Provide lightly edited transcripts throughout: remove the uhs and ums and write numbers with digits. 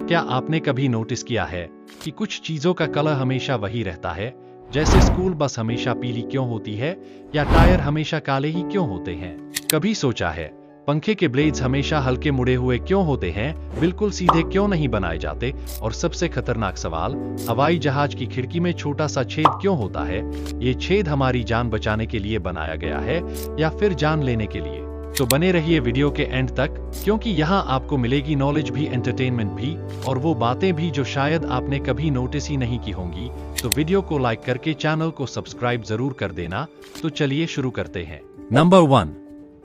क्या आपने कभी नोटिस किया है कि कुछ चीजों का कलर हमेशा वही रहता है? जैसे स्कूल बस हमेशा पीली क्यों होती है, या टायर हमेशा काले ही क्यों होते हैं? कभी सोचा है पंखे के ब्लेड्स हमेशा हल्के मुड़े हुए क्यों होते हैं, बिल्कुल सीधे क्यों नहीं बनाए जाते? और सबसे खतरनाक सवाल, हवाई जहाज की खिड़की में छोटा सा छेद क्यों होता है? ये छेद हमारी जान बचाने के लिए बनाया गया है या फिर जान लेने के लिए? तो बने रहिए वीडियो के एंड तक, क्योंकि यहाँ आपको मिलेगी नॉलेज भी, एंटरटेनमेंट भी, और वो बातें भी जो शायद आपने कभी नोटिस ही नहीं की होंगी। तो वीडियो को लाइक करके चैनल को सब्सक्राइब जरूर कर देना। तो चलिए शुरू करते हैं। नंबर 1,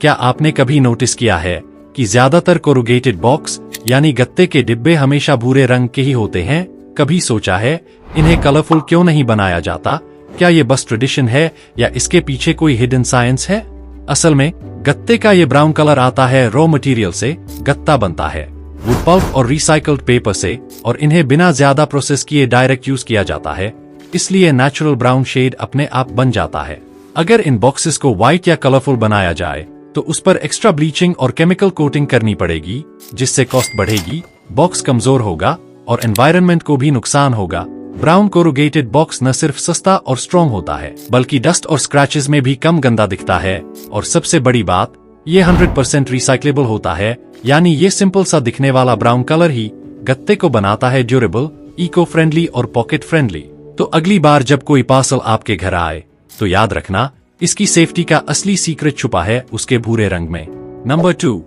क्या आपने कभी नोटिस किया है कि ज्यादातर कोरुगेटेड बॉक्स यानी गत्ते के डिब्बे हमेशा भूरे रंग के ही होते हैं? कभी सोचा है इन्हें कलरफुल क्यों नहीं बनाया जाता? क्या ये बस ट्रेडिशन है या इसके पीछे कोई हिडन साइंस है? असल में गत्ते का ये ब्राउन कलर आता है रॉ मटेरियल से। गत्ता बनता है वुड पल्प और रिसाइकल्ड पेपर से, और इन्हें बिना ज्यादा प्रोसेस किए डायरेक्ट यूज किया जाता है, इसलिए नेचुरल ब्राउन शेड अपने आप बन जाता है। अगर इन बॉक्सेस को व्हाइट या कलरफुल बनाया जाए तो उस पर एक्स्ट्रा ब्लीचिंग और केमिकल कोटिंग करनी पड़ेगी, जिससे कॉस्ट बढ़ेगी, बॉक्स कमजोर होगा और एनवायरनमेंट को भी नुकसान होगा। ब्राउन कोरुगेटेड बॉक्स न सिर्फ सस्ता और स्ट्रॉन्ग होता है, बल्कि डस्ट और स्क्रैचेस में भी कम गंदा दिखता है। और सबसे बड़ी बात, ये 100% रिसाइक्लेबल होता है, यानी ये सिंपल सा दिखने वाला ब्राउन कलर ही गत्ते को बनाता है ड्यूरेबल, इको फ्रेंडली और पॉकेट फ्रेंडली। तो अगली बार जब कोई पार्सल आपके घर आए तो याद रखना, इसकी सेफ्टी का असली सीक्रेट छुपा है उसके भूरे रंग में। नंबर 2,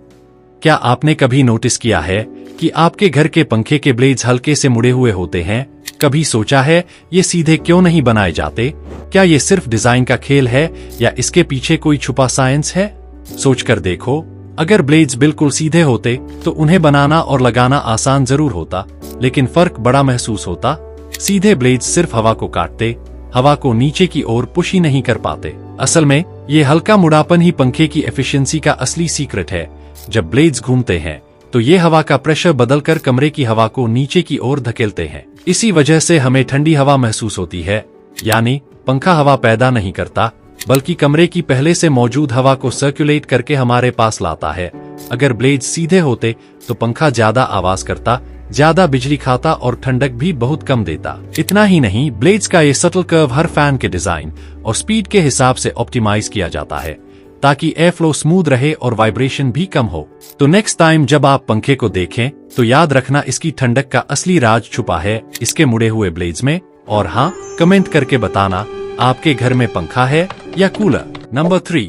क्या आपने कभी नोटिस किया है कि आपके घर के पंखे के ब्लेड्स हल्के से मुड़े हुए होते हैं? कभी सोचा है ये सीधे क्यों नहीं बनाए जाते? क्या ये सिर्फ डिजाइन का खेल है या इसके पीछे कोई छुपा साइंस है? सोच कर देखो, अगर ब्लेड्स बिल्कुल सीधे होते तो उन्हें बनाना और लगाना आसान जरूर होता, लेकिन फर्क बड़ा महसूस होता। सीधे ब्लेड्स सिर्फ हवा को काटते, हवा को नीचे की ओर पुश ही नहीं कर पाते। असल में ये हल्का मुड़ापन ही पंखे की एफिशिएंसी का असली सीक्रेट है। जब ब्लेड्स घूमते हैं तो ये हवा का प्रेशर बदलकर कमरे की हवा को नीचे की ओर धकेलते हैं। इसी वजह से हमें ठंडी हवा महसूस होती है, यानी पंखा हवा पैदा नहीं करता, बल्कि कमरे की पहले से मौजूद हवा को सर्कुलेट करके हमारे पास लाता है। अगर ब्लेड्स सीधे होते तो पंखा ज्यादा आवाज करता, ज्यादा बिजली खाता और ठंडक भी बहुत कम देता। इतना ही नहीं, ब्लेड्स का ये सटल कर्व हर फैन के डिजाइन और स्पीड के हिसाब से ऑप्टिमाइज किया जाता है, ताकि एयर फ्लो स्मूथ रहे और वाइब्रेशन भी कम हो। तो नेक्स्ट टाइम जब आप पंखे को देखें तो याद रखना, इसकी ठंडक का असली राज छुपा है इसके मुड़े हुए ब्लेड्स में। और हाँ, कमेंट करके बताना आपके घर में पंखा है या कूलर। नंबर 3,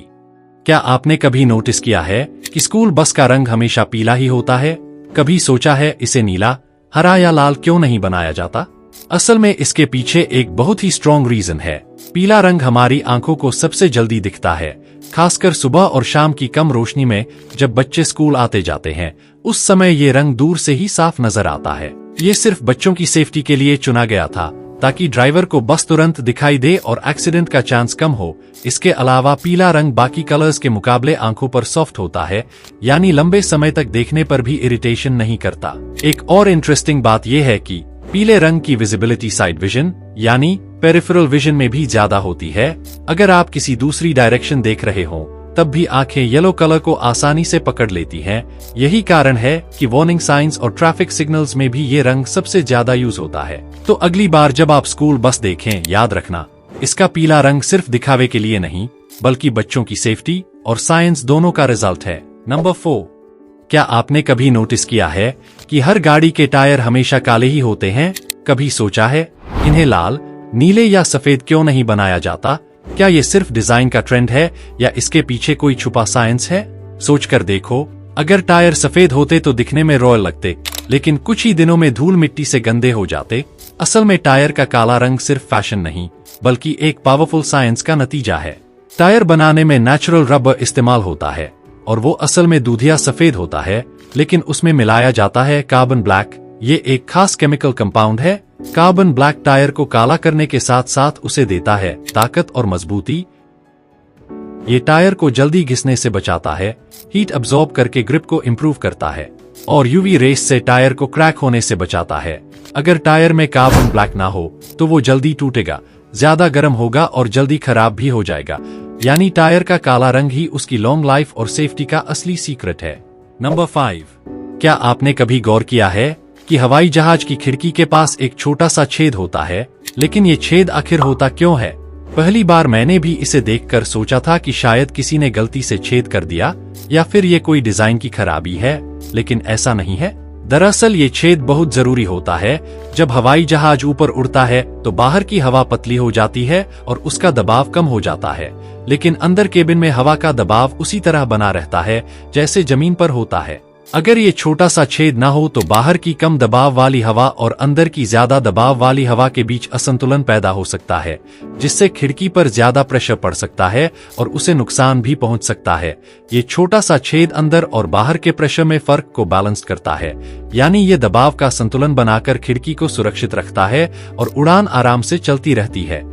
क्या आपने कभी नोटिस किया है कि स्कूल बस का रंग हमेशा पीला ही होता है? कभी सोचा है इसे नीला, हरा या लाल क्यों नहीं बनाया जाता? असल में इसके पीछे एक बहुत ही स्ट्रॉन्ग रीजन है। पीला रंग हमारी आंखों को सबसे जल्दी दिखता है, खासकर सुबह और शाम की कम रोशनी में। जब बच्चे स्कूल आते जाते हैं उस समय ये रंग दूर से ही साफ नजर आता है। ये सिर्फ बच्चों की सेफ्टी के लिए चुना गया था, ताकि ड्राइवर को बस तुरंत दिखाई दे और एक्सीडेंट का चांस कम हो। इसके अलावा पीला रंग बाकी कलर्स के मुकाबले आंखों पर सॉफ्ट होता है, यानी लंबे समय तक देखने पर भी इरिटेशन नहीं करता। एक और इंटरेस्टिंग बात यह है कि पीले रंग की विजिबिलिटी साइड विजन यानी पेरिफेरल विजन में भी ज्यादा होती है। अगर आप किसी दूसरी डायरेक्शन देख रहे हो तब भी आंखें येलो कलर को आसानी से पकड़ लेती हैं। यही कारण है कि वार्निंग साइंस और ट्रैफिक सिग्नल्स में भी ये रंग सबसे ज्यादा यूज होता है। तो अगली बार जब आप स्कूल बस देखें, याद रखना, इसका पीला रंग सिर्फ दिखावे के लिए नहीं, बल्कि बच्चों की सेफ्टी और साइंस दोनों का रिजल्ट है। नंबर 4, क्या आपने कभी नोटिस किया है कि हर गाड़ी के टायर हमेशा काले ही होते हैं? कभी सोचा है इन्हें लाल, नीले या सफेद क्यों नहीं बनाया जाता? क्या ये सिर्फ डिजाइन का ट्रेंड है या इसके पीछे कोई छुपा साइंस है? सोच कर देखो, अगर टायर सफेद होते तो दिखने में रॉयल लगते, लेकिन कुछ ही दिनों में धूल मिट्टी से गंदे हो जाते। असल में टायर का काला रंग सिर्फ फैशन नहीं, बल्कि एक पावरफुल साइंस का नतीजा है। टायर बनाने में नेचुरल रबर इस्तेमाल होता है और वो असल में दूधिया सफेद होता है, लेकिन उसमें मिलाया जाता है कार्बन ब्लैक। ये एक खास केमिकल कंपाउंड है। कार्बन ब्लैक टायर को काला करने के साथ साथ उसे देता है ताकत और मजबूती। ये टायर को जल्दी घिसने से बचाता है, हीट अब्सॉर्ब करके ग्रिप को इम्प्रूव करता है, और यूवी रेस से टायर को क्रैक होने से बचाता है। अगर टायर में कार्बन ब्लैक ना हो तो वो जल्दी टूटेगा, ज्यादा गर्म होगा और जल्दी खराब भी हो जाएगा। यानी टायर का काला रंग ही उसकी लॉन्ग लाइफ और सेफ्टी का असली सीक्रेट है। नंबर 5, क्या आपने कभी गौर किया है कि हवाई जहाज की खिड़की के पास एक छोटा सा छेद होता है, लेकिन ये छेद आखिर होता क्यों है? पहली बार मैंने भी इसे देखकर सोचा था कि शायद किसी ने गलती से छेद कर दिया या फिर ये कोई डिजाइन की खराबी है, लेकिन ऐसा नहीं है। दरअसल ये छेद बहुत जरूरी होता है। जब हवाई जहाज ऊपर उड़ता है तो बाहर की हवा पतली हो जाती है और उसका दबाव कम हो जाता है, लेकिन अंदर केबिन में हवा का दबाव उसी तरह बना रहता है जैसे जमीन पर होता है। अगर ये छोटा सा छेद ना हो तो बाहर की कम दबाव वाली हवा और अंदर की ज्यादा दबाव वाली हवा के बीच असंतुलन पैदा हो सकता है, जिससे खिड़की पर ज्यादा प्रेशर पड़ सकता है और उसे नुकसान भी पहुंच सकता है। ये छोटा सा छेद अंदर और बाहर के प्रेशर में फर्क को बैलेंस करता है, यानी ये दबाव का संतुलन बनाकर खिड़की को सुरक्षित रखता है और उड़ान आराम से चलती रहती है।